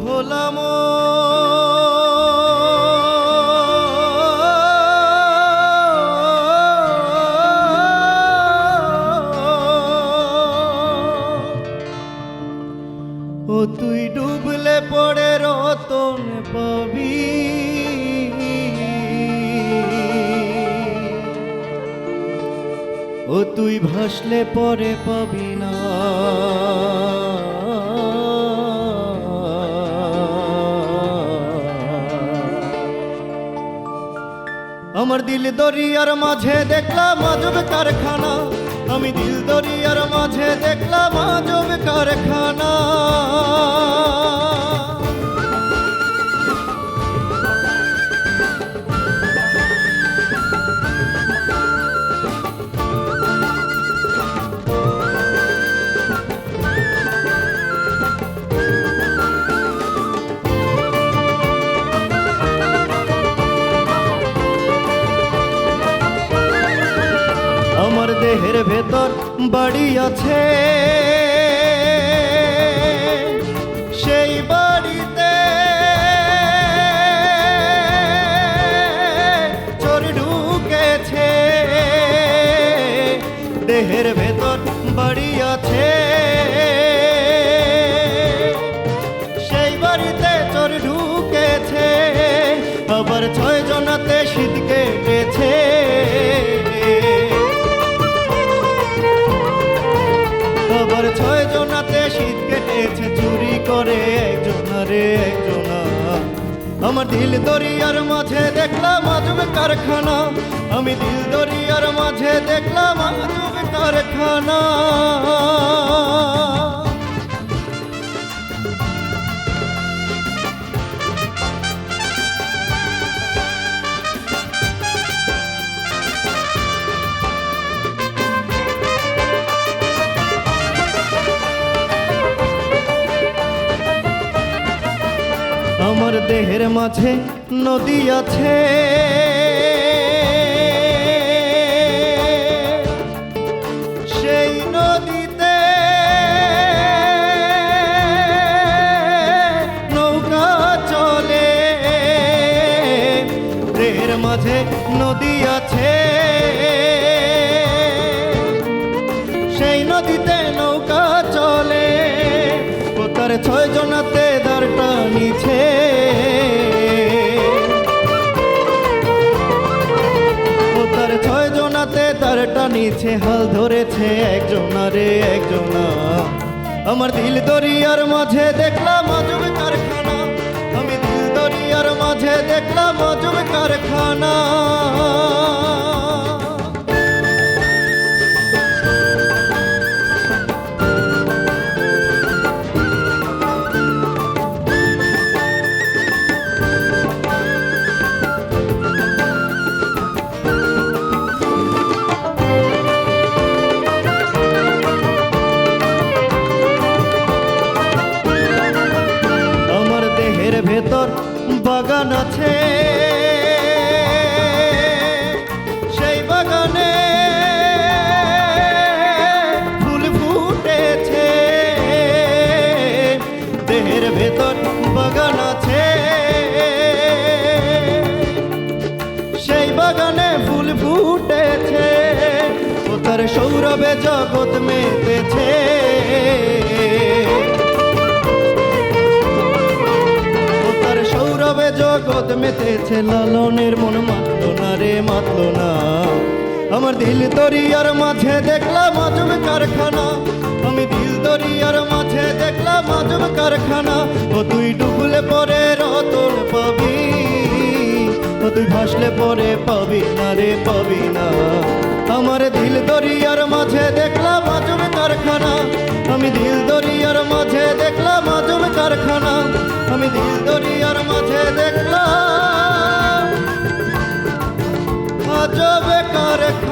ভোলাম ও তুই ডুবলে পড়ে রতন পাবি ও তুই ভাসলে পরে পাবি না আমার দিল দরিয়ার মাঝে দেখলাম আজব কারখানা আমি দিল দরিয়ার মাঝে দেখলাম আজব কারখানা আমার দেহের ভেতর বাড়ি আছে সেই বাড়িতে চোর ঢুকেছে দেহের ভেতর বাড়ি আছে সেই বাড়িতে চোর ঢুকেছে আবার 6 জনাতে শীত কেটেছে আবার 6 জনাতে শীত কেটেছে চুরি করে একজনা রে একজনা আমার দিল দরিয়ার মাঝে দেখলাম আজব কারখানা আমি দিল দরিয়ার মাঝে দেখলাম আজব কারখানা আমার দেহের মাঝে নদী আছে সেই নদীতে নৌকা চলে দেহের মাঝে নদী আছে সেই নদীতে নৌকা চলে ও তার 6 জনাতে দাঁড়টা নিছে ও তার 6 জনাতে দাঁড়টা নিছে হাল ধরেছে একজনা রে একজনা আমার দিল দরিয়ার মাঝে দেখলাম আজব কারখানা আমি দিল দরিয়ার মাঝে দেখলাম আজব কারখানা ভেতর বাগান আছে সেই বাগানে ফুল ফুটেছে দেহের ভেতর বাগান আছে সেই বাগানে ফুল ফুটেছে ও তার সৌরভে জগৎ মেতেছে সৌরভে জগৎ মেতেছে লালনের মন মাতলো না রে মাতলো না আমার দিল দরিয়ার মাঝে দেখলাম আজব কারখানা আমি দিল দরিয়ার মাঝে দেখলাম আজব কারখানা ও তুই ডুবলে পরে রতন পাবি ও তুই ভাসলে পরে পাবি না রে পাবি না আমার দিল দরিয়ার মাঝে দেখলাম আজব কারখানা আমি দিল দরিয়ার মাঝে দেখলাম আজব কারখানা আমি দিল দরিয়ার মাঝে দেখলাম আজব কারখানা।